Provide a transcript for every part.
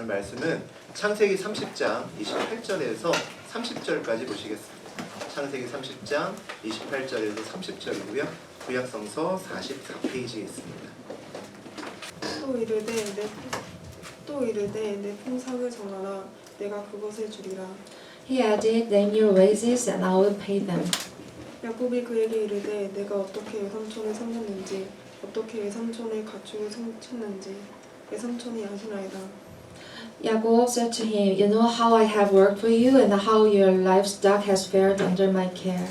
말씀은 창세기 30장 28절에서 30절까지 보시겠습니다. 창세기 30장 28절에서 30절이고요. 구약성서 44페이지에 있습니다. 또 이르되 내 품삯을 정하라. 내가 그것을 주리라. He added, Name your wages and I will pay them. 야곱이 그에게 이르되 내가 어떻게 외삼촌을 섬겼는지 어떻게 외삼촌의 가축을 찾는지 외삼촌이 아시나이다. Jacob said to him, You know how I have worked for you and how your livestock has fared under my care.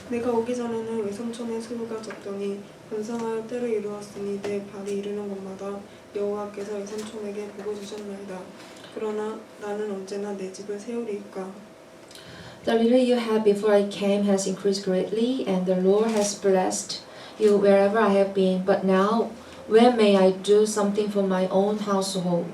내가 오기 전에는 외삼촌의 소유가 적더니 번성하여 때를 이루었으니 내 발이 이르는 곳마다 여호와께서 외삼촌에게 복을 주셨나이다. 그러나 나는 언제나 내 집을 세우리이까. The little you had before I came has increased greatly, and the Lord has blessed you wherever I have been. But now, when may I do something for my own household?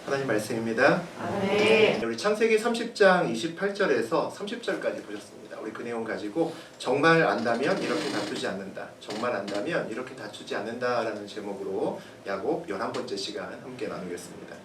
하나님 말씀입니다. 아멘. 우리 창세기 30장 28절에서 30절까지 보셨습니다. 우리 그 내용 가지고 정말 안다면 이렇게 다투지 않는다. 정말 안다면 이렇게 다투지 않는다라는 제목으로 야곱 11번째 시간 함께 나누겠습니다.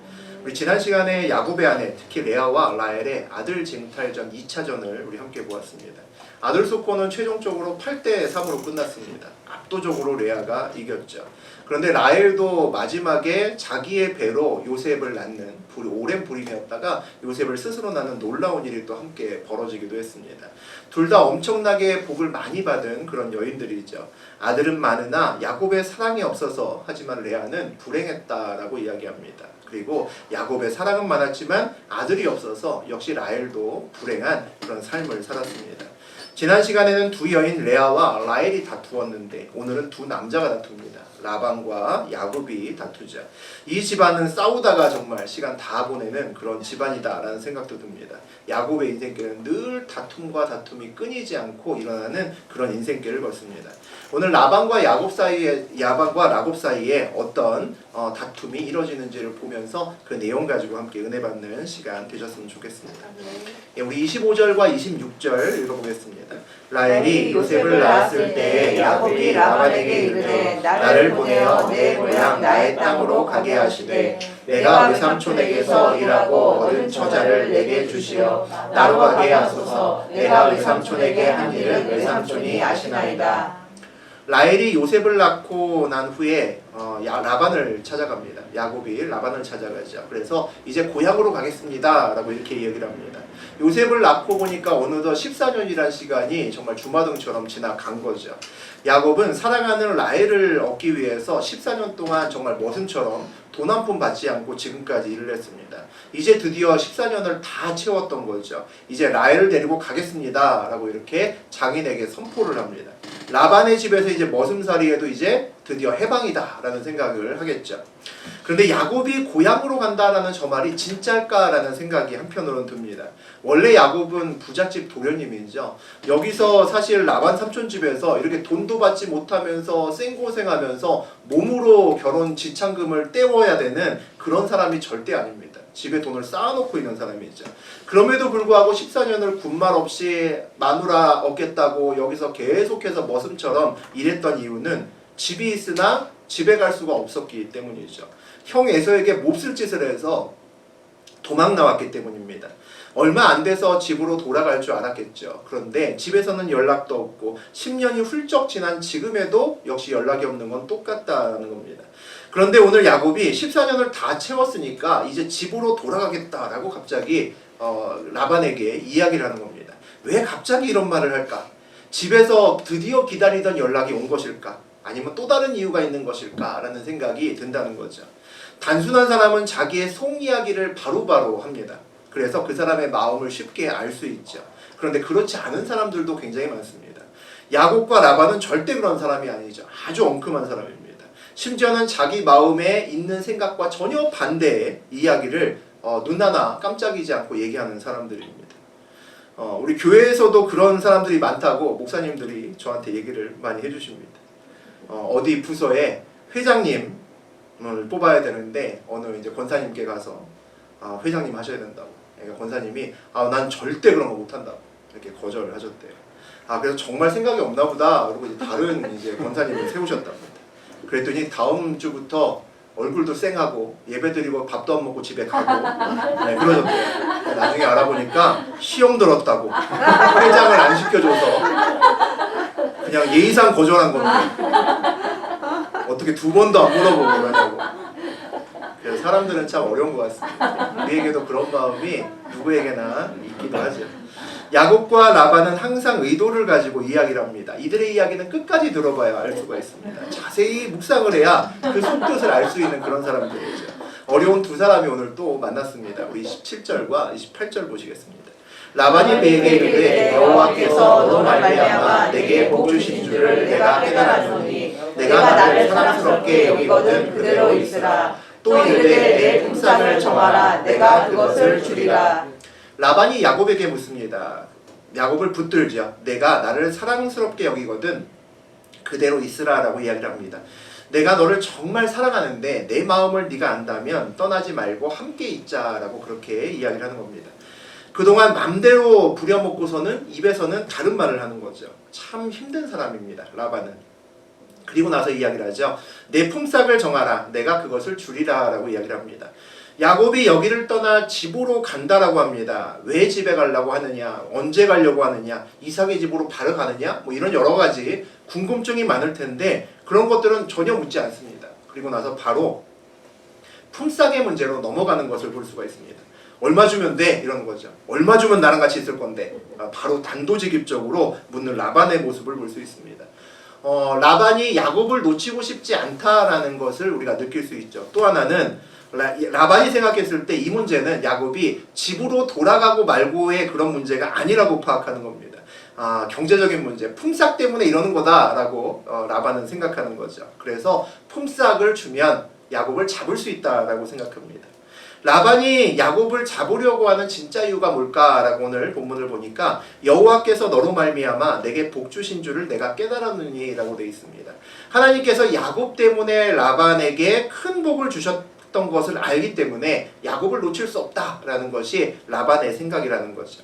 우리 지난 시간에 야곱의 아내, 특히 레아와 라헬의 아들 쟁탈전 2차전을 우리 함께 보았습니다. 아들 소코는 최종적으로 8대3으로 끝났습니다. 압도적으로 레아가 이겼죠. 그런데 라헬도 마지막에 자기의 배로 요셉을 낳는 오랜 불임이었다가 요셉을 스스로 낳는 놀라운 일이 또 함께 벌어지기도 했습니다. 둘 다 엄청나게 복을 많이 받은 그런 여인들이죠. 아들은 많으나 야곱의 사랑이 없어서 하지만 레아는 불행했다라고 이야기합니다. 그리고 야곱의 사랑은 많았지만 아들이 없어서 역시 라헬도 불행한 그런 삶을 살았습니다. 지난 시간에는 두 여인 레아와 라헬이 다투었는데 오늘은 두 남자가 다툽니다. 라반과 야곱이 다투죠. 이 집안은 싸우다가 정말 시간 다 보내는 그런 집안이다라는 생각도 듭니다. 야곱의 인생길은 늘 다툼과 다툼이 끊이지 않고 일어나는 그런 인생길을 걷습니다. 오늘 라반과 라곱 사이에 어떤 다툼이 이루어지는지를 보면서 그 내용 가지고 함께 은혜 받는 시간 되셨으면 좋겠습니다. 우리 25절과 26절 읽어보겠습니다. 라헬이 요셉을 낳았을 때 야곱이 라반에게 이르되 나를 보내어 내 고향 나의 땅으로 가게 하시되 내가 외삼촌에게서 일하고 얻은 처자를 내게 주시어 나로 가게 하소서. 내가 외삼촌에게 한 일은 외삼촌이 아시나이다. 라헬이 요셉을 낳고 난 후에 라반을 찾아갑니다. 야곱이 라반을 찾아가죠. 그래서 이제 고향으로 가겠습니다 라고 이렇게 얘기를 합니다. 요셉을 낳고 보니까 어느덧 14년이라는 시간이 정말 주마등처럼 지나간 거죠. 야곱은 사랑하는 라헬을 얻기 위해서 14년 동안 정말 머슴처럼 돈 한 푼 받지 않고 지금까지 일을 했습니다. 이제 드디어 14년을 다 채웠던 거죠. 이제 라헬을 데리고 가겠습니다 라고 이렇게 장인에게 선포를 합니다. 라반의 집에서 이제 머슴살이에도 이제 드디어 해방이다 라는 생각을 하겠죠. 그런데 야곱이 고향으로 간다라는 저 말이 진짜일까라는 생각이 한편으로는 듭니다. 원래 야곱은 부잣집 도련님이죠. 여기서 사실 라반 삼촌 집에서 이렇게 돈도 받지 못하면서 생고생하면서 몸으로 결혼 지참금을 떼워야 되는 그런 사람이 절대 아닙니다. 집에 돈을 쌓아놓고 있는 사람이죠. 그럼에도 불구하고 14년을 군말 없이 마누라 얻겠다고 여기서 계속해서 머슴처럼 일했던 이유는 집이 있으나 집에 갈 수가 없었기 때문이죠. 형 에서에게 몹쓸 짓을 해서 도망 나왔기 때문입니다. 얼마 안 돼서 집으로 돌아갈 줄 알았겠죠. 그런데 집에서는 연락도 없고 10년이 훌쩍 지난 지금에도 역시 연락이 없는 건 똑같다는 겁니다. 그런데 오늘 야곱이 14년을 다 채웠으니까 이제 집으로 돌아가겠다라고 갑자기 라반에게 이야기를 하는 겁니다. 왜 갑자기 이런 말을 할까? 집에서 드디어 기다리던 연락이 온 것일까? 아니면 또 다른 이유가 있는 것일까? 라는 생각이 든다는 거죠. 단순한 사람은 자기의 속 이야기를 바로바로 합니다. 그래서 그 사람의 마음을 쉽게 알 수 있죠. 그런데 그렇지 않은 사람들도 굉장히 많습니다. 야곱과 라반은 절대 그런 사람이 아니죠. 아주 엉큼한 사람입니다. 심지어는 자기 마음에 있는 생각과 전혀 반대의 이야기를 눈 하나 깜짝이지 않고 얘기하는 사람들입니다. 우리 교회에서도 그런 사람들이 많다고 목사님들이 저한테 얘기를 많이 해주십니다. 어디 부서에 회장님을 뽑아야 되는데 어느 이제 권사님께 가서 회장님 하셔야 된다고. 그러니까 권사님이 난 절대 그런 거 못한다고 이렇게 거절을 하셨대요. 그래서 정말 생각이 없나 보다. 그리고 이제 다른 이제 권사님을 세우셨답니다. 그랬더니 다음 주부터 얼굴도 쌩하고 예배드리고 밥도 안 먹고 집에 가고 네, 그러셨대요. 나중에 알아보니까 시험 들었다고 회장을 안 시켜줘서 그냥 예의상 거절한 건데 어떻게 두 번도 안 물어보고 그러냐고. 그래서 사람들은 참 어려운 것 같습니다. 우리에게도 그런 마음이 누구에게나 있기도 하죠. 야곱과 라반은 항상 의도를 가지고 이야기를 합니다. 이들의 이야기는 끝까지 들어봐야 알 수가 있습니다. 자세히 묵상을 해야 그 속뜻을 알 수 있는 그런 사람들이죠. 어려운 두 사람이 오늘 또 만났습니다. 우리 17절과 28절 보시겠습니다. 라반이 그에게 이르되 여호와께서 너로 말미암아 내게 복 주신 줄을 내가 깨달았노니 내가 나를 사랑스럽게 여기거든 그대로 있으라. 또 이르되 내 품삯을 정하라. 내가 그것을 주리라. 라반이 야곱에게 묻습니다. 야곱을 붙들죠. 내가 나를 사랑스럽게 여기거든 그대로 있으라 라고 이야기를 합니다. 내가 너를 정말 사랑하는데 내 마음을 네가 안다면 떠나지 말고 함께 있자라고 그렇게 이야기를 하는 겁니다. 그동안 맘대로 부려먹고서는 입에서는 다른 말을 하는 거죠. 참 힘든 사람입니다. 라반은. 그리고 나서 이야기를 하죠. 내 품삯을 정하라. 내가 그것을 주리라 라고 이야기를 합니다. 야곱이 여기를 떠나 집으로 간다라고 합니다. 왜 집에 가려고 하느냐, 언제 가려고 하느냐, 이삭의 집으로 바로 가느냐, 뭐 이런 여러 가지 궁금증이 많을 텐데 그런 것들은 전혀 묻지 않습니다. 그리고 나서 바로 품삯의 문제로 넘어가는 것을 볼 수가 있습니다. 얼마 주면 돼? 이러는 거죠. 얼마 주면 나랑 같이 있을 건데? 바로 단도직입적으로 묻는 라반의 모습을 볼 수 있습니다. 라반이 야곱을 놓치고 싶지 않다라는 것을 우리가 느낄 수 있죠. 또 하나는 라반이 생각했을 때 이 문제는 야곱이 집으로 돌아가고 말고의 그런 문제가 아니라고 파악하는 겁니다. 경제적인 문제, 품삯 때문에 이러는 거다라고 라반은 생각하는 거죠. 그래서 품삯을 주면 야곱을 잡을 수 있다라고 생각합니다. 라반이 야곱을 잡으려고 하는 진짜 이유가 뭘까라고 오늘 본문을 보니까 여호와께서 너로 말미암아 내게 복 주신 줄을 내가 깨달았느니라고 되어 있습니다. 하나님께서 야곱 때문에 라반에게 큰 복을 주셨던 것을 알기 때문에 야곱을 놓칠 수 없다라는 것이 라반의 생각이라는 거죠.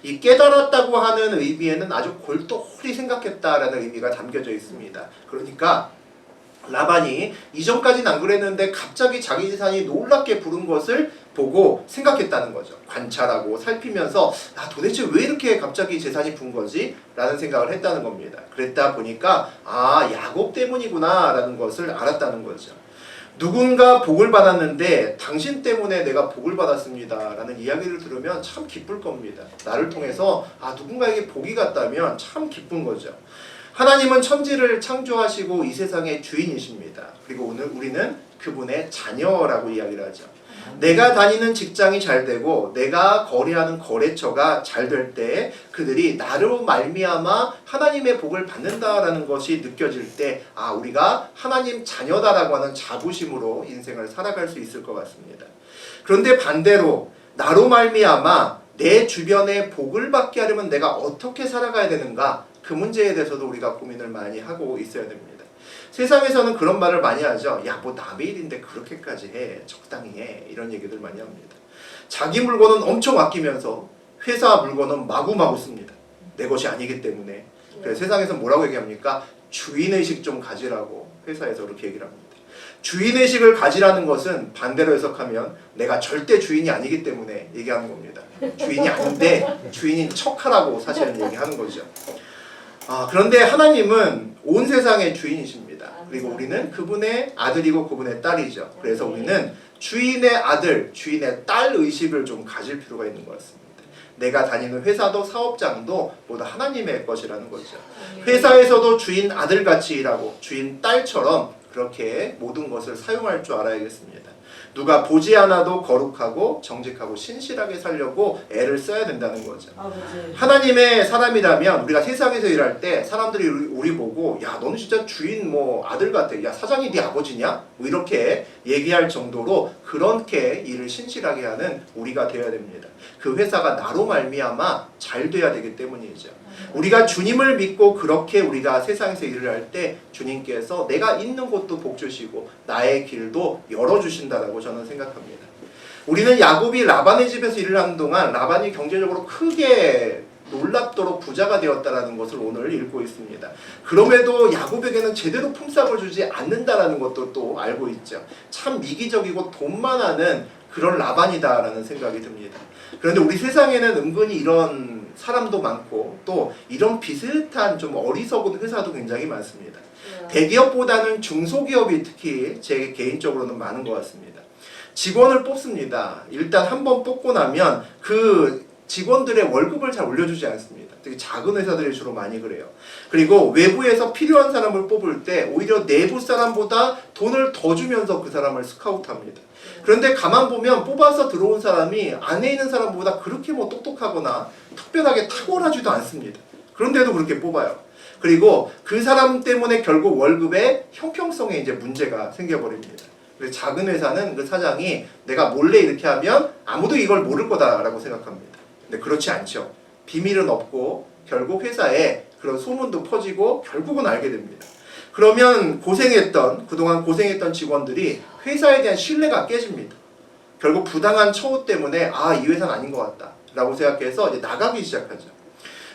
이 깨달았다고 하는 의미에는 아주 골똘히 생각했다라는 의미가 담겨져 있습니다. 그러니까 라반이 이전까지는 안 그랬는데 갑자기 자기 재산이 놀랍게 부른 것을 보고 생각했다는 거죠. 관찰하고 살피면서 도대체 왜 이렇게 갑자기 재산이 분 거지? 라는 생각을 했다는 겁니다. 그랬다 보니까 야곱 때문이구나 라는 것을 알았다는 거죠. 누군가 복을 받았는데 당신 때문에 내가 복을 받았습니다 라는 이야기를 들으면 참 기쁠 겁니다. 나를 통해서 누군가에게 복이 갔다면 참 기쁜 거죠. 하나님은 천지를 창조하시고 이 세상의 주인이십니다. 그리고 오늘 우리는 그분의 자녀라고 이야기를 하죠. 내가 다니는 직장이 잘 되고 내가 거래하는 거래처가 잘 될 때 그들이 나로 말미암아 하나님의 복을 받는다라는 것이 느껴질 때 우리가 하나님 자녀다라고 하는 자부심으로 인생을 살아갈 수 있을 것 같습니다. 그런데 반대로 나로 말미암아 내 주변에 복을 받게 하려면 내가 어떻게 살아가야 되는가? 그 문제에 대해서도 우리가 고민을 많이 하고 있어야 됩니다. 세상에서는 그런 말을 많이 하죠. 뭐 남의 일인데 그렇게까지 해. 적당히 해. 이런 얘기들 많이 합니다. 자기 물건은 엄청 아끼면서 회사 물건은 마구마구 씁니다. 내 것이 아니기 때문에. 그래서 세상에서 뭐라고 얘기합니까? 주인의식 좀 가지라고 회사에서 그렇게 얘기를 합니다. 주인의식을 가지라는 것은 반대로 해석하면 내가 절대 주인이 아니기 때문에 얘기하는 겁니다. 주인이 아닌데 주인인 척하라고 사실은 얘기하는 거죠. 그런데 하나님은 온 세상의 주인이십니다. 그리고 우리는 그분의 아들이고 그분의 딸이죠. 그래서 우리는 주인의 아들, 주인의 딸 의식을 좀 가질 필요가 있는 것 같습니다. 내가 다니는 회사도 사업장도 모두 하나님의 것이라는 거죠. 회사에서도 주인 아들같이 일하고 주인 딸처럼 그렇게 모든 것을 사용할 줄 알아야겠습니다. 누가 보지 않아도 거룩하고 정직하고 신실하게 살려고 애를 써야 된다는 거죠. 하나님의 사람이라면 우리가 세상에서 일할 때 사람들이 우리 보고 너는 진짜 주인 아들 같아. 사장이 네 아버지냐? 이렇게 얘기할 정도로 그렇게 일을 신실하게 하는 우리가 되어야 됩니다. 그 회사가 나로 말미암아 잘 돼야 되기 때문이죠. 우리가 주님을 믿고 그렇게 우리가 세상에서 일을 할 때 주님께서 내가 있는 곳도 복 주시고 나의 길도 열어주신다라고 저는 생각합니다. 우리는 야곱이 라반의 집에서 일을 하는 동안 라반이 경제적으로 크게 놀랍도록 부자가 되었다라는 것을 오늘 읽고 있습니다. 그럼에도 야곱에게는 제대로 품삯을 주지 않는다라는 것도 또 알고 있죠. 참 미기적이고 돈만 하는 그런 라반이다라는 생각이 듭니다. 그런데 우리 세상에는 은근히 이런 사람도 많고 또 이런 비슷한 좀 어리석은 회사도 굉장히 많습니다. 대기업보다는 중소기업이 특히 제 개인적으로는 많은 것 같습니다. 직원을 뽑습니다. 일단 한번 뽑고 나면 그 직원들의 월급을 잘 올려주지 않습니다. 되게 작은 회사들이 주로 많이 그래요. 그리고 외부에서 필요한 사람을 뽑을 때 오히려 내부 사람보다 돈을 더 주면서 그 사람을 스카우트합니다. 그런데 가만 보면 뽑아서 들어온 사람이 안에 있는 사람보다 그렇게 뭐 똑똑하거나 특별하게 탁월하지도 않습니다. 그런데도 그렇게 뽑아요. 그리고 그 사람 때문에 결국 월급의 형평성에 이제 문제가 생겨버립니다. 그래서 작은 회사는 그 사장이 내가 몰래 이렇게 하면 아무도 이걸 모를 거다라고 생각합니다. 근데 그렇지 않죠. 비밀은 없고 결국 회사에 그런 소문도 퍼지고 결국은 알게 됩니다. 그러면 그동안 고생했던 직원들이 회사에 대한 신뢰가 깨집니다. 결국 부당한 처우 때문에 이 회사는 아닌 것 같다 라고 생각해서 이제 나가기 시작하죠.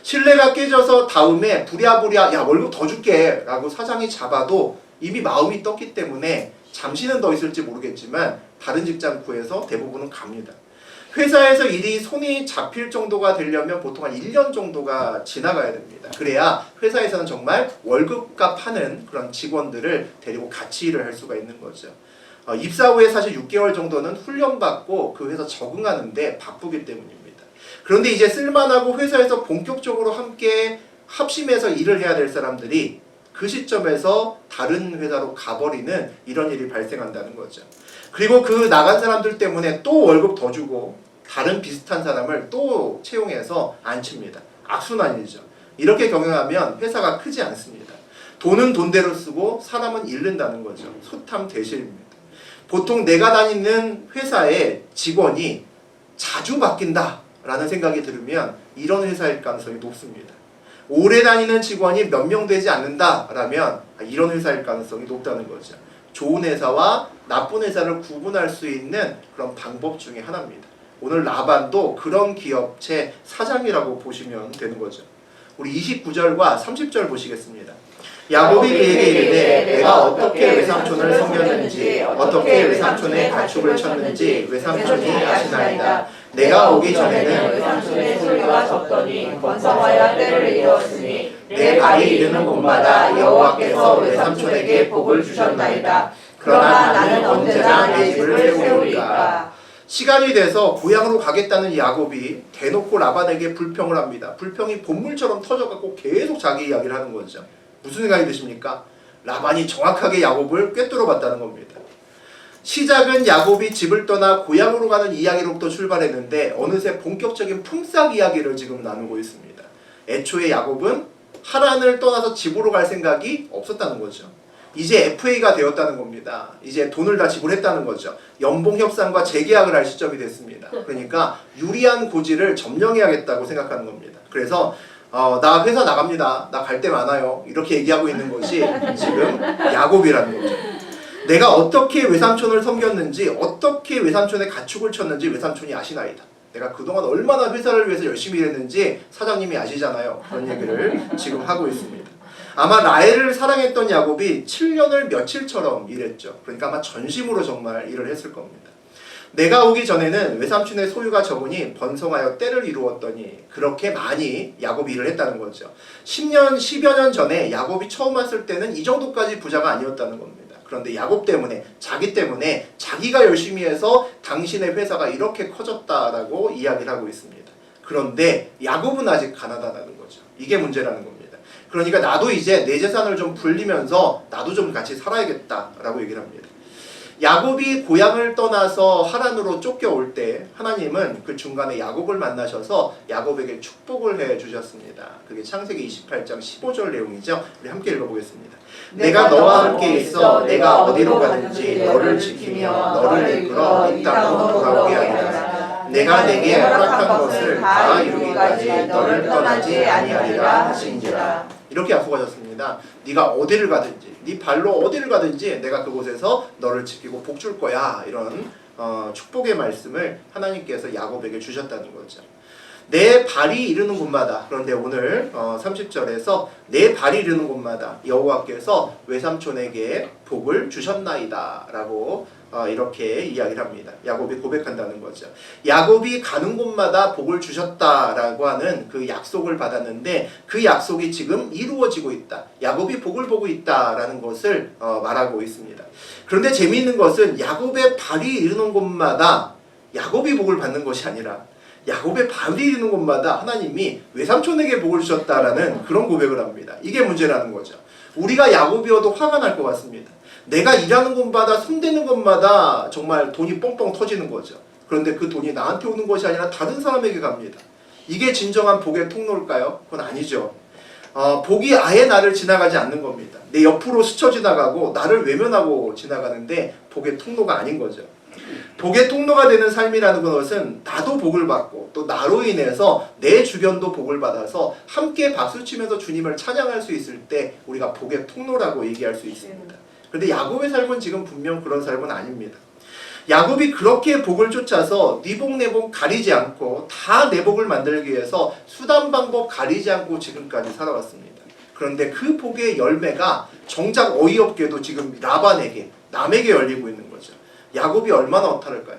신뢰가 깨져서 다음에 부랴부랴 야 월급 더 줄게 라고 사장이 잡아도 이미 마음이 떴기 때문에 잠시는 더 있을지 모르겠지만 다른 직장 구해서 대부분은 갑니다. 회사에서 일이 손이 잡힐 정도가 되려면 보통 한 1년 정도가 지나가야 됩니다. 그래야 회사에서는 정말 월급값 하는 그런 직원들을 데리고 같이 일을 할 수가 있는 거죠. 입사 후에 사실 6개월 정도는 훈련받고 그 회사 적응하는데 바쁘기 때문입니다. 그런데 이제 쓸만하고 회사에서 본격적으로 함께 합심해서 일을 해야 될 사람들이 그 시점에서 다른 회사로 가버리는 이런 일이 발생한다는 거죠. 그리고 그 나간 사람들 때문에 또 월급 더 주고 다른 비슷한 사람을 또 채용해서 앉힙니다. 악순환이죠. 이렇게 경영하면 회사가 크지 않습니다. 돈은 돈대로 쓰고 사람은 잃는다는 거죠. 소탐대실입니다. 보통 내가 다니는 회사의 직원이 자주 바뀐다 라는 생각이 들으면 이런 회사일 가능성이 높습니다. 오래 다니는 직원이 몇 명 되지 않는다라면 이런 회사일 가능성이 높다는 거죠. 좋은 회사와 나쁜 회사를 구분할 수 있는 그런 방법 중에 하나입니다. 오늘 라반도 그런 기업체 사장이라고 보시면 되는 거죠. 우리 29절과 30절 보시겠습니다. 야곱이 그에게 이르되 내가 어떻게 외삼촌을 섬겼는지 어떻게 외삼촌의 가축을 쳤는지 외삼촌이 아시나이다. 내가 오기 전에는 외삼촌의 소리가 적더니 번성하여 때를 이루었으니 내 발이 이르는 곳마다 여호와께서 외삼촌에게 복을 주셨나이다. 그러나 나는 언제나 내 집을 세우리까. 시간이 돼서 고향으로 가겠다는 야곱이 대놓고 라반에게 불평을 합니다. 불평이 본물처럼 터져갖고 계속 자기 이야기를 하는 거죠. 무슨 생각이 드십니까? 라반이 정확하게 야곱을 꿰뚫어봤다는 겁니다. 시작은 야곱이 집을 떠나 고향으로 가는 이야기로부터 출발했는데 어느새 본격적인 품삯 이야기를 지금 나누고 있습니다. 애초에 야곱은 하란을 떠나서 집으로 갈 생각이 없었다는 거죠. 이제 FA가 되었다는 겁니다. 이제 돈을 다 지불했다는 거죠. 연봉 협상과 재계약을 할 시점이 됐습니다. 그러니까 유리한 고지를 점령해야겠다고 생각하는 겁니다. 그래서 나 회사 나갑니다. 나 갈 데 많아요. 이렇게 얘기하고 있는 것이 지금 야곱이라는 거죠. 내가 어떻게 외삼촌을 섬겼는지 어떻게 외삼촌의 가축을 쳤는지 외삼촌이 아시나이다. 내가 그동안 얼마나 회사를 위해서 열심히 일했는지 사장님이 아시잖아요. 그런 얘기를 지금 하고 있습니다. 아마 라헬을 사랑했던 야곱이 7년을 며칠처럼 일했죠. 그러니까 아마 전심으로 정말 일을 했을 겁니다. 내가 오기 전에는 외삼촌의 소유가 적으니 번성하여 때를 이루었더니 그렇게 많이 야곱이 일을 했다는 거죠. 10여 년 전에 야곱이 처음 왔을 때는 이 정도까지 부자가 아니었다는 겁니다. 그런데 야곱 때문에 자기 때문에 자기가 열심히 해서 당신의 회사가 이렇게 커졌다라고 이야기를 하고 있습니다. 그런데 야곱은 아직 가난하다는 거죠. 이게 문제라는 겁니다. 그러니까 나도 이제 내 재산을 좀 불리면서 나도 좀 같이 살아야겠다라고 얘기를 합니다. 야곱이 고향을 떠나서 하란으로 쫓겨올 때 하나님은 그 중간에 야곱을 만나셔서 야곱에게 축복을 해주셨습니다. 그게 창세기 28장 15절 내용이죠. 우리 함께 읽어보겠습니다. 내가 너와 함께 있어 내가 어디로 가든지 너를 지키며 너를 이끌어 이 땅으로 돌아오게 하리라. 내가 내게 허락한 것을 다 이루기까지 너를 떠나지 아니하리라 하신지라. 이렇게 약속하셨습니다. 네가 어디를 가든지 네 발로 어디를 가든지 내가 그곳에서 너를 지키고 복 줄 거야. 이런 축복의 말씀을 하나님께서 야곱에게 주셨다는 거죠. 내 발이 이르는 곳마다. 그런데 오늘 30절에서 내 발이 이르는 곳마다 여호와께서 외삼촌에게 복을 주셨나이다 라고 이렇게 이야기를 합니다. 야곱이 고백한다는 거죠. 야곱이 가는 곳마다 복을 주셨다라고 하는 그 약속을 받았는데 그 약속이 지금 이루어지고 있다. 야곱이 복을 보고 있다라는 것을 말하고 있습니다. 그런데 재미있는 것은 야곱의 발이 이르는 곳마다 야곱이 복을 받는 것이 아니라 야곱의 발이 이르는 곳마다 하나님이 외삼촌에게 복을 주셨다라는 그런 고백을 합니다. 이게 문제라는 거죠. 우리가 야곱이어도 화가 날 것 같습니다. 내가 일하는 곳마다 손대는 곳마다 정말 돈이 뻥뻥 터지는 거죠. 그런데 그 돈이 나한테 오는 것이 아니라 다른 사람에게 갑니다. 이게 진정한 복의 통로일까요? 그건 아니죠. 복이 아예 나를 지나가지 않는 겁니다. 내 옆으로 스쳐 지나가고 나를 외면하고 지나가는데 복의 통로가 아닌 거죠. 복의 통로가 되는 삶이라는 것은 나도 복을 받고 또 나로 인해서 내 주변도 복을 받아서 함께 박수치면서 주님을 찬양할 수 있을 때 우리가 복의 통로라고 얘기할 수 있습니다. 그런데 야곱의 삶은 지금 분명 그런 삶은 아닙니다. 야곱이 그렇게 복을 쫓아서 네 복 내 복 가리지 않고 다 내 복을 만들기 위해서 수단 방법 가리지 않고 지금까지 살아왔습니다. 그런데 그 복의 열매가 정작 어이없게도 지금 라반에게 남에게 열리고 있는 거죠. 야곱이 얼마나 허탈할까요?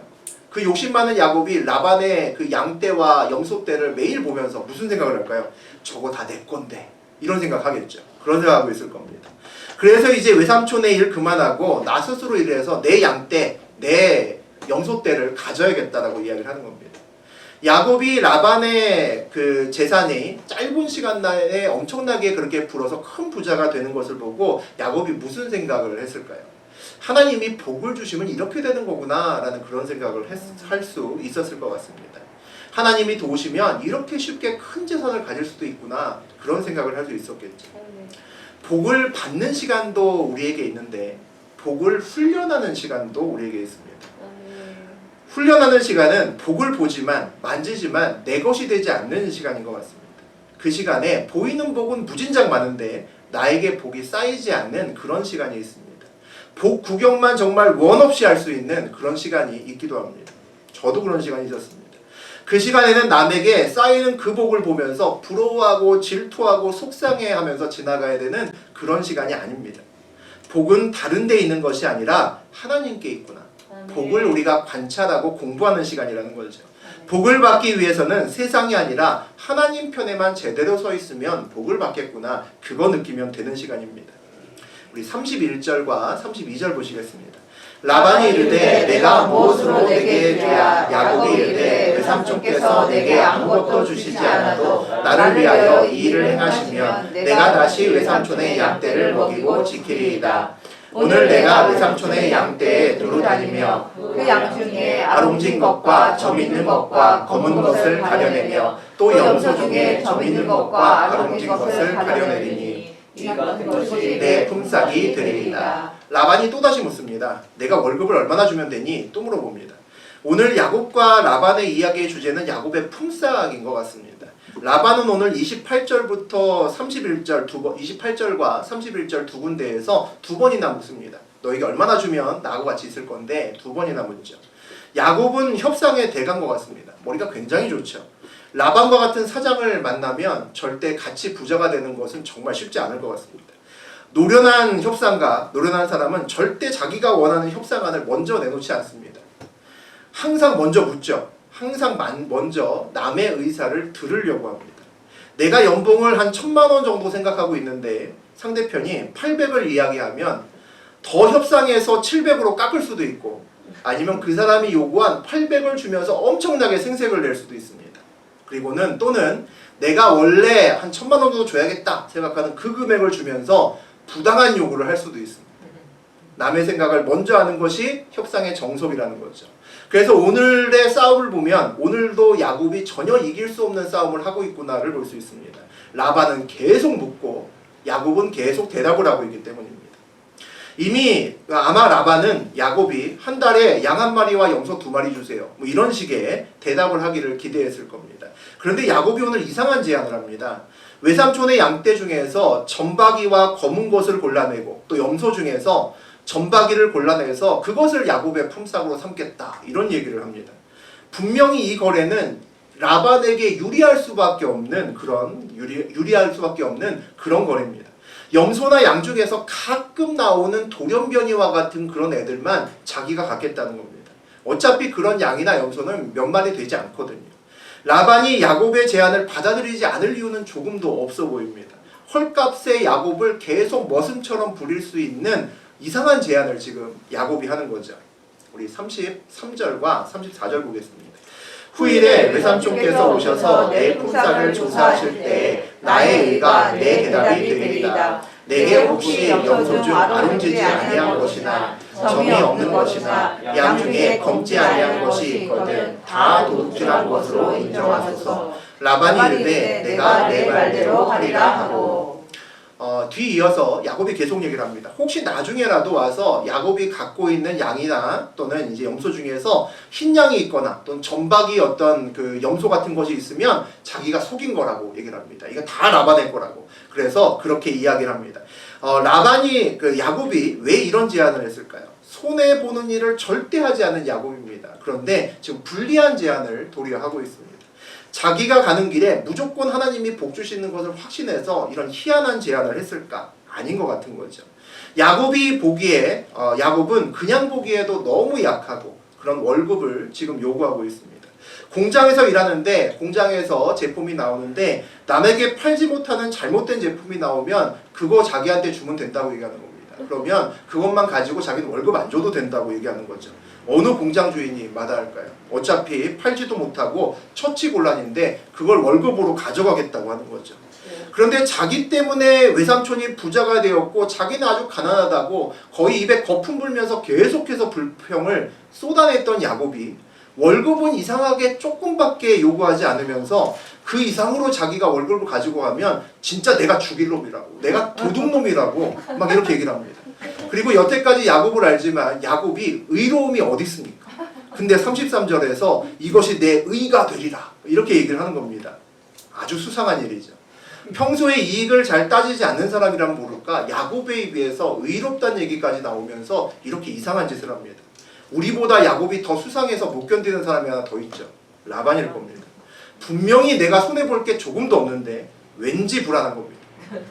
그 욕심 많은 야곱이 라반의 그 양떼와 염소떼를 매일 보면서 무슨 생각을 할까요? 저거 다 내 건데 이런 생각하겠죠. 그런 생각하고 있을 겁니다. 그래서 이제 외삼촌의 일 그만하고 나 스스로 일해서 내 양떼, 내 염소떼를 가져야겠다라고 이야기를 하는 겁니다. 야곱이 라반의 그 재산이 짧은 시간 내에 엄청나게 그렇게 불어서 큰 부자가 되는 것을 보고 야곱이 무슨 생각을 했을까요? 하나님이 복을 주시면 이렇게 되는 거구나 라는 그런 생각을 할 수 있었을 것 같습니다. 하나님이 도우시면 이렇게 쉽게 큰 재산을 가질 수도 있구나 그런 생각을 할 수 있었겠죠. 복을 받는 시간도 우리에게 있는데 복을 훈련하는 시간도 우리에게 있습니다. 훈련하는 시간은 복을 보지만 만지지만 내 것이 되지 않는 시간인 것 같습니다. 그 시간에 보이는 복은 무진장 많은데 나에게 복이 쌓이지 않는 그런 시간이 있습니다. 복 구경만 정말 원 없이 할 수 있는 그런 시간이 있기도 합니다. 저도 그런 시간이 있었습니다. 그 시간에는 남에게 쌓이는 그 복을 보면서 부러워하고 질투하고 속상해하면서 지나가야 되는 그런 시간이 아닙니다. 복은 다른 데 있는 것이 아니라 하나님께 있구나. 복을 우리가 관찰하고 공부하는 시간이라는 거죠. 복을 받기 위해서는 세상이 아니라 하나님 편에만 제대로 서 있으면 복을 받겠구나. 그거 느끼면 되는 시간입니다. 우리 31절과 32절 보시겠습니다. 라반이 이르되 내가 무엇으로 내게 주랴. 야곱이 이르되 외삼촌께서 내게 아무것도 주시지 않아도 나를 위하여 이 일을 행하시면 내가 다시 외삼촌의 양떼를 먹이고 지키리이다. 오늘 내가 외삼촌의 양떼에 두루 다니며 그 양 중에 아롱진 것과 점 있는 것과 검은 것을 가려내며 또 염소 중에 점 있는 것과 아롱진 것을 가려내리니 이 같은 것이 내 품삯이 되리이다. 라반이 또다시 묻습니다. 내가 월급을 얼마나 주면 되니? 또 물어봅니다. 오늘 야곱과 라반의 이야기의 주제는 야곱의 품삯인 것 같습니다. 라반은 오늘 28절부터 31절 28절과 31절 두 군데에서 두 번이나 묻습니다. 너에게 얼마나 주면 나하고 같이 있을 건데 두 번이나 묻죠. 야곱은 협상에 대간 것 같습니다. 머리가 굉장히 좋죠. 라반과 같은 사장을 만나면 절대 같이 부자가 되는 것은 정말 쉽지 않을 것 같습니다. 노련한 협상가, 노련한 사람은 절대 자기가 원하는 협상안을 먼저 내놓지 않습니다. 항상 먼저 묻죠. 항상 먼저 남의 의사를 들으려고 합니다. 내가 연봉을 한 1,000만 원 정도 생각하고 있는데 상대편이 800을 이야기하면 더 협상해서 700으로 깎을 수도 있고 아니면 그 사람이 요구한 800을 주면서 엄청나게 생색을 낼 수도 있습니다. 그리고는 또는 내가 원래 한 1,000만 원 정도 줘야겠다 생각하는 그 금액을 주면서 부당한 요구를 할 수도 있습니다. 남의 생각을 먼저 하는 것이 협상의 정석이라는 거죠. 그래서 오늘의 싸움을 보면 오늘도 야곱이 전혀 이길 수 없는 싸움을 하고 있구나를 볼 수 있습니다. 라반은 계속 묻고 야곱은 계속 대답을 하고 있기 때문입니다. 이미 아마 라반은 야곱이 한 달에 양 1마리와 염소 2마리 주세요. 뭐 이런 식의 대답을 하기를 기대했을 겁니다. 그런데 야곱이 오늘 이상한 제안을 합니다. 외삼촌의 양떼 중에서 점박이와 검은 것을 골라내고 또 염소 중에서 점박이를 골라내서 그것을 야곱의 품삯으로 삼겠다. 이런 얘기를 합니다. 분명히 이 거래는 라반에게 유리할 수밖에 없는 그런 유리할 수밖에 없는 그런 거래입니다. 염소나 양 중에서 가끔 나오는 돌연변이와 같은 그런 애들만 자기가 갖겠다는 겁니다. 어차피 그런 양이나 염소는 몇 마리 되지 않거든요. 라반이 야곱의 제안을 받아들이지 않을 이유는 조금도 없어 보입니다. 헐값에 야곱을 계속 머슴처럼 부릴 수 있는 이상한 제안을 지금 야곱이 하는 거죠. 우리 33절과 34절 보겠습니다. 후일에 외삼촌께서 오셔서 내 품삯을 조사하실 때 나의 의가 내 대답이 되리이다. 내게 혹시 염소 중 아름지지 아니한 것이나 점이 없는 것이나 양 중에 검지 아니한 것이 있거든 다 도둑질한 것으로 인정하소서. 라반이 이르되 내가 내 말대로 하리라 하고. 뒤이어서 야곱이 계속 얘기를 합니다. 혹시 나중에라도 와서 야곱이 갖고 있는 양이나 또는 이제 염소 중에서 흰 양이 있거나 또는 점박이 어떤 그 염소 같은 것이 있으면 자기가 속인 거라고 얘기를 합니다. 이거 다 라반의 거라고. 그래서 그렇게 이야기를 합니다. 라반이 야곱이 왜 이런 제안을 했을까요? 손해 보는 일을 절대 하지 않은 야곱입니다. 그런데 지금 불리한 제안을 도리어 하고 있습니다. 자기가 가는 길에 무조건 하나님이 복 주시는 것을 확신해서 이런 희한한 제안을 했을까? 아닌 것 같은 거죠. 야곱이 보기에 야곱은 그냥 보기에도 너무 약하고 그런 월급을 지금 요구하고 있습니다. 공장에서 일하는데 공장에서 제품이 나오는데 남에게 팔지 못하는 잘못된 제품이 나오면 그거 자기한테 주면 된다고 얘기하는 겁니다. 그러면 그것만 가지고 자기는 월급 안 줘도 된다고 얘기하는 거죠. 어느 공장 주인이 마다할까요? 어차피 팔지도 못하고 처치곤란인데 그걸 월급으로 가져가겠다고 하는 거죠. 그런데 자기 때문에 외삼촌이 부자가 되었고 자기는 아주 가난하다고 거의 입에 거품 불면서 계속해서 불평을 쏟아냈던 야곱이 월급은 이상하게 조금밖에 요구하지 않으면서 그 이상으로 자기가 월급을 가지고 가면 진짜 내가 죽일 놈이라고, 내가 도둑놈이라고 막 이렇게 얘기를 합니다. 그리고 여태까지 야곱을 알지만 야곱이 의로움이 어디 있습니까? 근데 33절에서 이것이 내 의가 되리라 이렇게 얘기를 하는 겁니다. 아주 수상한 일이죠. 평소에 이익을 잘 따지지 않는 사람이라면 모를까 야곱에 비해서 의롭다는 얘기까지 나오면서 이렇게 이상한 짓을 합니다. 우리보다 야곱이 더 수상해서 못 견디는 사람이 하나 더 있죠. 라반일 겁니다. 분명히 내가 손해볼 게 조금도 없는데 왠지 불안한 겁니다.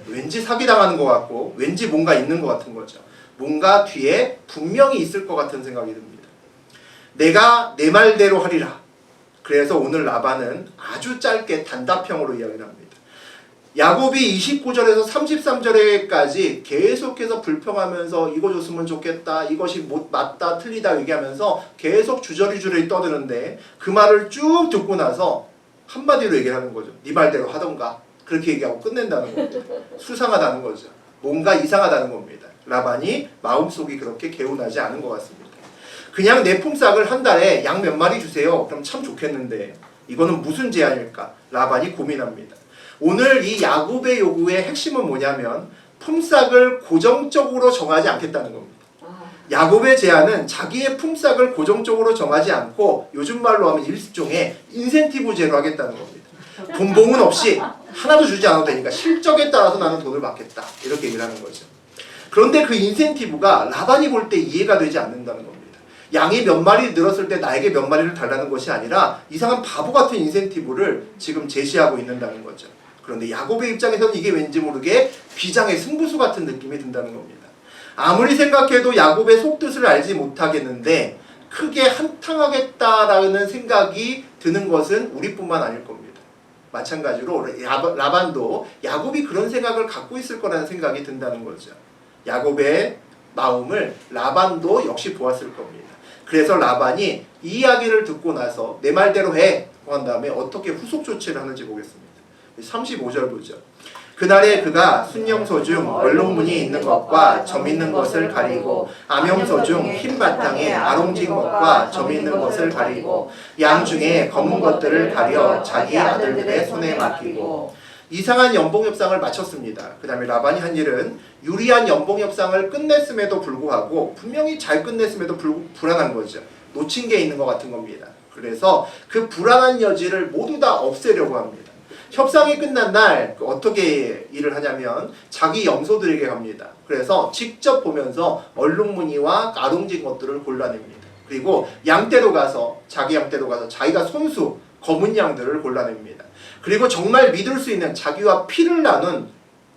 왠지 사기당하는 것 같고 왠지 뭔가 있는 것 같은 거죠. 뭔가 뒤에 분명히 있을 것 같은 생각이 듭니다. 내가 내 말대로 하리라. 그래서 오늘 라반은 아주 짧게 단답형으로 이야기를 합니다. 야곱이 29절에서 33절에까지 계속해서 불평하면서 이거 줬으면 좋겠다, 이것이 맞다 틀리다 얘기하면서 계속 주저리주저리 떠드는데 그 말을 쭉 듣고 나서 한마디로 얘기를 하는 거죠. 네 말대로 하던가 그렇게 얘기하고 끝낸다는 겁니다. 수상하다는 거죠. 뭔가 이상하다는 겁니다. 라반이 마음속이 그렇게 개운하지 않은 것 같습니다. 그냥 내 품삯을 한 달에 양 몇 마리 주세요. 그럼 참 좋겠는데 이거는 무슨 제안일까? 라반이 고민합니다. 오늘 이 야곱의 요구의 핵심은 뭐냐면 품삯을 고정적으로 정하지 않겠다는 겁니다. 야곱의 제안은 자기의 품삯을 고정적으로 정하지 않고 요즘 말로 하면 일종의 인센티브제로 하겠다는 겁니다. 분봉은 없이 하나도 주지 않아도 되니까 실적에 따라서 나는 돈을 받겠다 이렇게 얘기를 하는 거죠. 그런데 그 인센티브가 라반이 볼 때 이해가 되지 않는다는 겁니다. 양이 몇 마리 늘었을 때 나에게 몇 마리를 달라는 것이 아니라 이상한 바보 같은 인센티브를 지금 제시하고 있는다는 거죠. 그런데 야곱의 입장에서는 이게 왠지 모르게 비장의 승부수 같은 느낌이 든다는 겁니다. 아무리 생각해도 야곱의 속뜻을 알지 못하겠는데 크게 한탕하겠다라는 생각이 드는 것은 우리뿐만 아닐 겁니다. 마찬가지로 라반도 야곱이 그런 생각을 갖고 있을 거라는 생각이 든다는 거죠. 야곱의 마음을 라반도 역시 보았을 겁니다. 그래서 라반이 이 이야기를 듣고 나서 내 말대로 해! 한 다음에 어떻게 후속 조치를 하는지 보겠습니다. 35절 보죠. 그날에 그가 순염소 중 얼룩무늬 있는 것과 점 있는 것을 가리고 암염소 중 흰 바탕에 아롱진 것과 점 있는 것을 가리고 양 중에 검은 것들을 가려 자기 아들들의 손에 맡기고 이상한 연봉협상을 마쳤습니다. 그 다음에 라반이 한 일은 유리한 연봉협상을 끝냈음에도 불구하고 분명히 잘 끝냈음에도 불안한 거죠. 놓친 게 있는 것 같은 겁니다. 그래서 그 불안한 여지를 모두 다 없애려고 합니다. 협상이 끝난 날 어떻게 일을 하냐면 자기 염소들에게 갑니다. 그래서 직접 보면서 얼룩무늬와 아롱진 것들을 골라냅니다. 그리고 양떼로 가서 자기 양떼로 가서 자기가 손수 검은 양들을 골라냅니다. 그리고 정말 믿을 수 있는 자기와 피를 나눈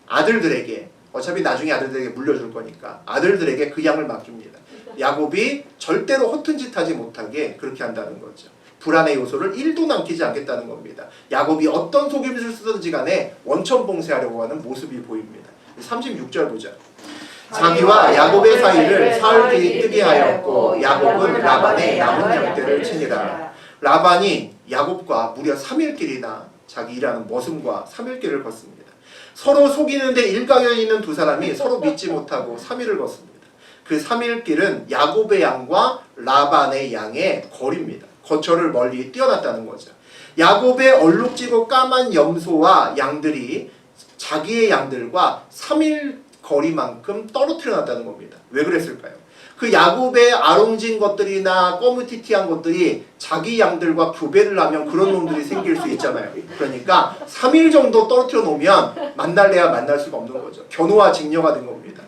아들들에게, 어차피 나중에 아들들에게 물려줄 거니까 아들들에게 그 양을 맡깁니다. 야곱이 절대로 허튼 짓 하지 못하게 그렇게 한다는 거죠. 불안의 요소를 1도 남기지 않겠다는 겁니다. 야곱이 어떤 속임수를 쓰든지 간에 원천봉쇄하려고 하는 모습이 보입니다. 36절 보자. 자기와 야곱의 사이를 사흘 뜨게 하였고 야곱은 라반의 남은 양떼를 치니라. 라반이 야곱과 무려 3일길이나 자기 일하는 머슴과 3일길을 걷습니다. 서로 속이는데 일가견이 있는 두 사람이 서로 믿지 못하고 3일을 걷습니다. 그 3일길은 야곱의 양과 라반의 양의 거리입니다. 거처를 멀리 뛰어났다는 거죠. 야곱의 얼룩지고 까만 염소와 양들이 자기의 양들과 3일 거리만큼 떨어뜨려 놨다는 겁니다. 왜 그랬을까요? 그 야곱의 아롱진 것들이나 꺼무티티한 것들이 자기 양들과 교배를 하면 그런 놈들이 생길 수 있잖아요. 그러니까 3일 정도 떨어뜨려 놓으면 만날래야 만날 수가 없는 거죠. 견우와 직녀가 된 겁니다.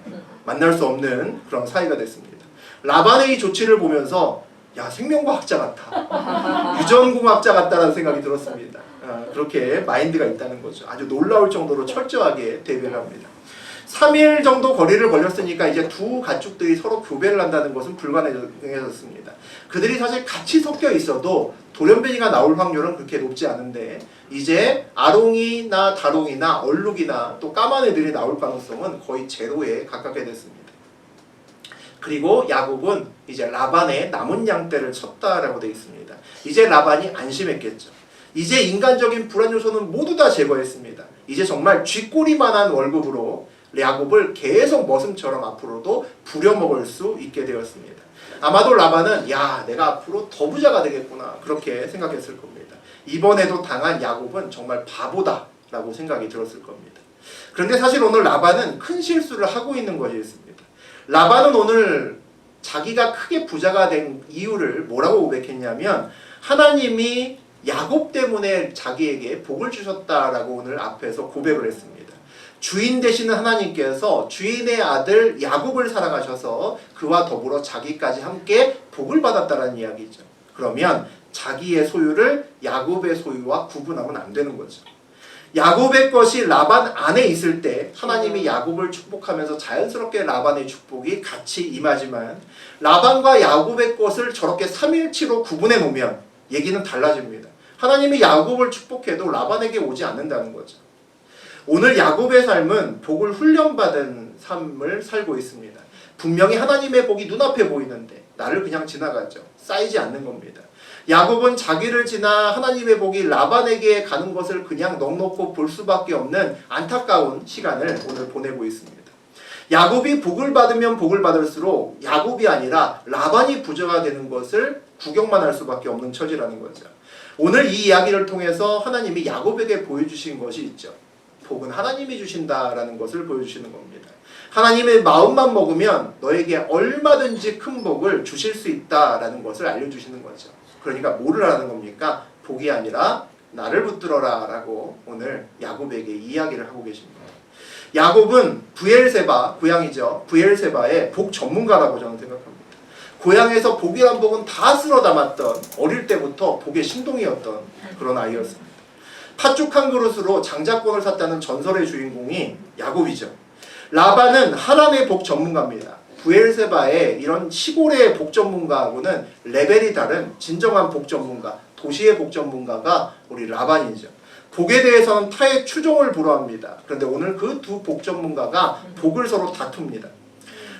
만날 수 없는 그런 사이가 됐습니다. 라반의 이 조치를 보면서 야, 생명과학자 같아. 유전공학자 같다라는 생각이 들었습니다. 그렇게 마인드가 있다는 거죠. 아주 놀라울 정도로 철저하게 대비를 합니다. 3일 정도 거리를 벌렸으니까 이제 두 가축들이 서로 교배를 한다는 것은 불가능해졌습니다. 그들이 사실 같이 섞여 있어도 돌연변이가 나올 확률은 그렇게 높지 않은데 이제 아롱이나 다롱이나 얼룩이나 또 까만 애들이 나올 가능성은 거의 제로에 가깝게 됐습니다. 그리고 야곱은 이제 라반의 남은 양떼를 쳤다라고 되어 있습니다. 이제 라반이 안심했겠죠. 이제 인간적인 불안 요소는 모두 다 제거했습니다. 이제 정말 쥐꼬리만한 월급으로 야곱을 계속 머슴처럼 앞으로도 부려먹을 수 있게 되었습니다. 아마도 라반은 야, 내가 앞으로 더 부자가 되겠구나 그렇게 생각했을 겁니다. 이번에도 당한 야곱은 정말 바보다 라고 생각이 들었을 겁니다. 그런데 사실 오늘 라반은 큰 실수를 하고 있는 것이었습니다. 라반은 오늘 자기가 크게 부자가 된 이유를 뭐라고 고백했냐면 하나님이 야곱 때문에 자기에게 복을 주셨다라고 오늘 앞에서 고백을 했습니다. 주인 되시는 하나님께서 주인의 아들 야곱을 사랑하셔서 그와 더불어 자기까지 함께 복을 받았다라는 이야기죠. 그러면 자기의 소유를 야곱의 소유와 구분하면 안 되는 거죠. 야곱의 것이 라반 안에 있을 때 하나님이 야곱을 축복하면서 자연스럽게 라반의 축복이 같이 임하지만 라반과 야곱의 것을 저렇게 3일치로 구분해 놓으면 얘기는 달라집니다. 하나님이 야곱을 축복해도 라반에게 오지 않는다는 거죠. 오늘 야곱의 삶은 복을 훈련받은 삶을 살고 있습니다. 분명히 하나님의 복이 눈앞에 보이는데 나를 그냥 지나가죠. 쌓이지 않는 겁니다. 야곱은 자기를 지나 하나님의 복이 라반에게 가는 것을 그냥 넉넉히 볼 수밖에 없는 안타까운 시간을 오늘 보내고 있습니다. 야곱이 복을 받으면 복을 받을수록 야곱이 아니라 라반이 부자가 되는 것을 구경만 할 수밖에 없는 처지라는 거죠. 오늘 이 이야기를 통해서 하나님이 야곱에게 보여주신 것이 있죠. 복은 하나님이 주신다라는 것을 보여주시는 겁니다. 하나님의 마음만 먹으면 너에게 얼마든지 큰 복을 주실 수 있다라는 것을 알려주시는 거죠. 그러니까 뭐를 하는 겁니까? 복이 아니라 나를 붙들어라 라고 오늘 야곱에게 이야기를 하고 계십니다. 야곱은 브엘세바, 고향이죠. 브엘세바의 복 전문가라고 저는 생각합니다. 고향에서 복이란 복은 다 쓸어 담았던 어릴 때부터 복의 신동이었던 그런 아이였습니다. 팥죽 한 그릇으로 장자권을 샀다는 전설의 주인공이 야곱이죠. 라반은 하란의 복 전문가입니다. 브엘세바의 이런 시골의 복 전문가하고는 레벨이 다른 진정한 복 전문가, 도시의 복 전문가가 우리 라반이죠. 복에 대해서는 타의 추종을 불허합니다. 그런데 오늘 그 두 복 전문가가 복을 서로 다툽니다.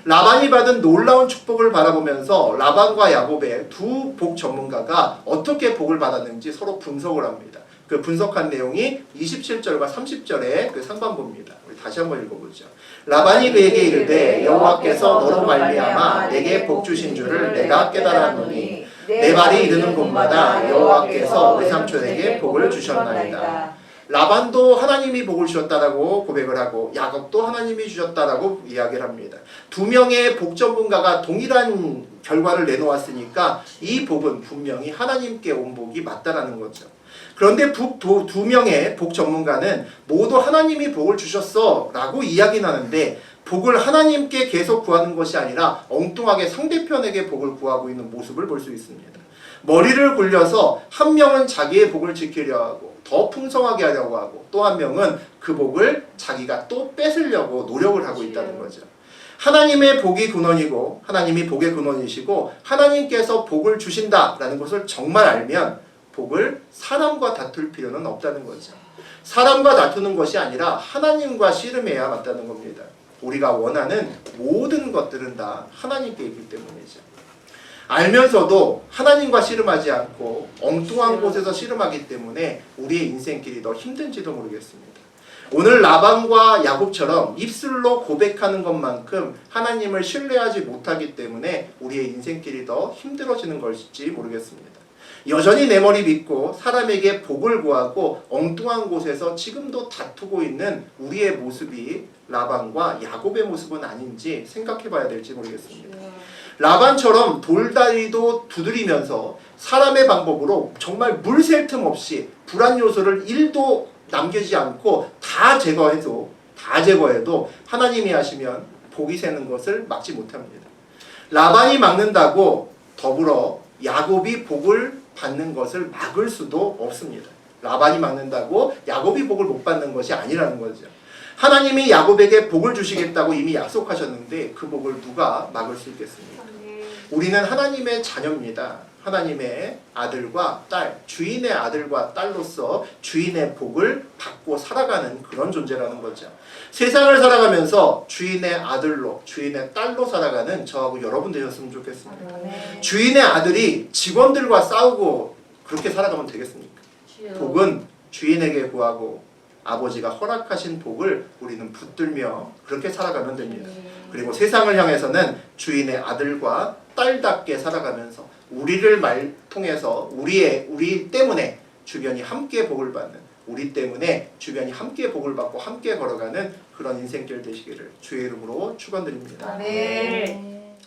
라반이 받은 놀라운 축복을 바라보면서 라반과 야곱의 두 복 전문가가 어떻게 복을 받았는지 서로 분석을 합니다. 그 분석한 내용이 27절과 30절의 그 상반부입니다. 우리 다시 한번 읽어보죠. 라반이 그에게 이르되 여호와께서 너로 말미암아 내게 복 주신 줄을 내가 깨달았노니 내 발이 이르는 곳마다 여호와께서 외삼촌에게 복을 주셨나이다. 라반도 하나님이 복을 주셨다라고 고백을 하고 야곱도 하나님이 주셨다라고 이야기를 합니다. 두 명의 복 전문가가 동일한 결과를 내놓았으니까 이 복은 분명히 하나님께 온 복이 맞다라는 거죠. 그런데 두 명의 복 전문가는 모두 하나님이 복을 주셨어 라고 이야기는 하는데 복을 하나님께 계속 구하는 것이 아니라 엉뚱하게 상대편에게 복을 구하고 있는 모습을 볼 수 있습니다. 머리를 굴려서 한 명은 자기의 복을 지키려 하고 더 풍성하게 하려고 하고 또 한 명은 그 복을 자기가 또 뺏으려고 노력을 하고 있다는 거죠. 하나님의 복이 근원이고 하나님이 복의 근원이시고 하나님께서 복을 주신다라는 것을 정말 알면 복을 사람과 다툴 필요는 없다는 거죠. 사람과 다투는 것이 아니라 하나님과 씨름해야 맞다는 겁니다. 우리가 원하는 모든 것들은 다 하나님께 있기 때문이죠. 알면서도 하나님과 씨름하지 않고 엉뚱한 곳에서 씨름하기 때문에 우리의 인생길이 더 힘든지도 모르겠습니다. 오늘 라반과 야곱처럼 입술로 고백하는 것만큼 하나님을 신뢰하지 못하기 때문에 우리의 인생길이 더 힘들어지는 것일지 모르겠습니다. 여전히 내 머리 믿고 사람에게 복을 구하고 엉뚱한 곳에서 지금도 다투고 있는 우리의 모습이 라반과 야곱의 모습은 아닌지 생각해 봐야 될지 모르겠습니다. 라반처럼 돌다리도 두드리면서 사람의 방법으로 정말 물 셀 틈 없이 불안 요소를 1도 남기지 않고 다 제거해도 하나님이 하시면 복이 새는 것을 막지 못합니다. 라반이 막는다고 더불어 야곱이 복을 받는 것을 막을 수도 없습니다. 라반이 막는다고 야곱이 복을 못 받는 것이 아니라는 거죠. 하나님이 야곱에게 복을 주시겠다고 이미 약속하셨는데 그 복을 누가 막을 수 있겠습니까? 우리는 하나님의 자녀입니다. 하나님의 아들과 딸, 주인의 아들과 딸로서 주인의 복을 받고 살아가는 그런 존재라는 거죠. 세상을 살아가면서 주인의 아들로, 주인의 딸로 살아가는 저하고 여러분 되셨으면 좋겠습니다. 주인의 아들이 직원들과 싸우고 그렇게 살아가면 되겠습니까? 복은 주인에게 구하고 아버지가 허락하신 복을 우리는 붙들며 그렇게 살아가면 됩니다. 그리고 세상을 향해서는 주인의 아들과 딸답게 살아가면서 우리를 통해서 우리 때문에 주변이 함께 복을 받는, 우리 때문에 주변이 함께 복을 받고 함께 걸어가는 그런 인생길 되시기를 주의 이름으로 축원드립니다. 아멘.